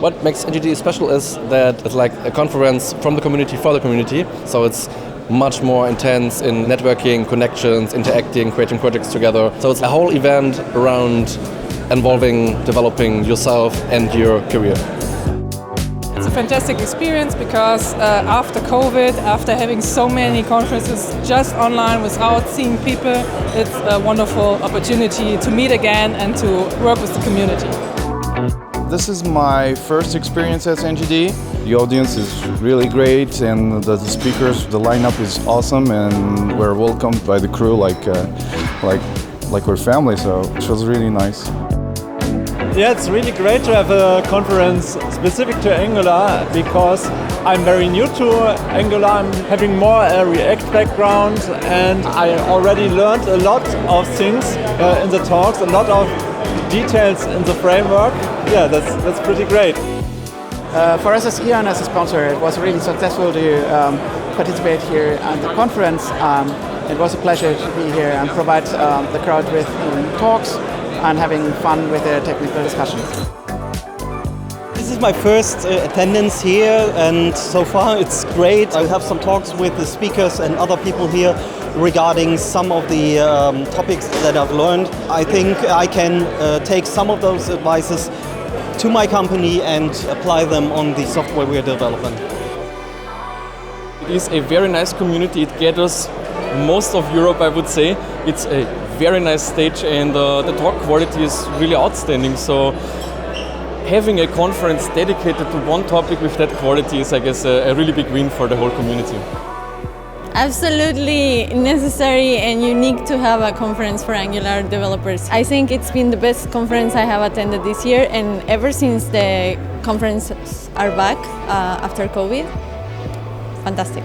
What makes NGD special is that it's like a conference from the community for the community. So it's much more intense in networking, connections, interacting, creating projects together. So it's a whole event around involving, developing yourself and your career. It's a fantastic experience because after COVID, after having so many conferences just online without seeing people, it's a wonderful opportunity to meet again and to work with the community. This is my first experience at NGD. The audience is really great and the speakers, the lineup is awesome, and we're welcomed by the crew like we're family, so it was really nice. Yeah, it's really great to have a conference specific to Angular because I'm very new to Angular. I'm having more a React background and I already learned a lot of things in the talks, a lot of details in the framework. Yeah, that's pretty great. For us as E.ON as a sponsor, it was really successful to participate here at the conference. It was a pleasure to be here and provide the crowd with talks and having fun with their technical discussions. This is my first attendance here, and so far it's great. I'll have some talks with the speakers and other people here regarding some of the topics that I've learned. I think I can take some of those advices to my company and apply them on the software we're developing. It is a very nice community. It gathers most of Europe, I would say. It's a very nice stage and the talk quality is really outstanding. So having a conference dedicated to one topic with that quality is, I guess, a really big win for the whole community. Absolutely necessary and unique to have a conference for Angular developers. I think it's been the best conference I have attended this year, and ever since the conferences are back after COVID, fantastic.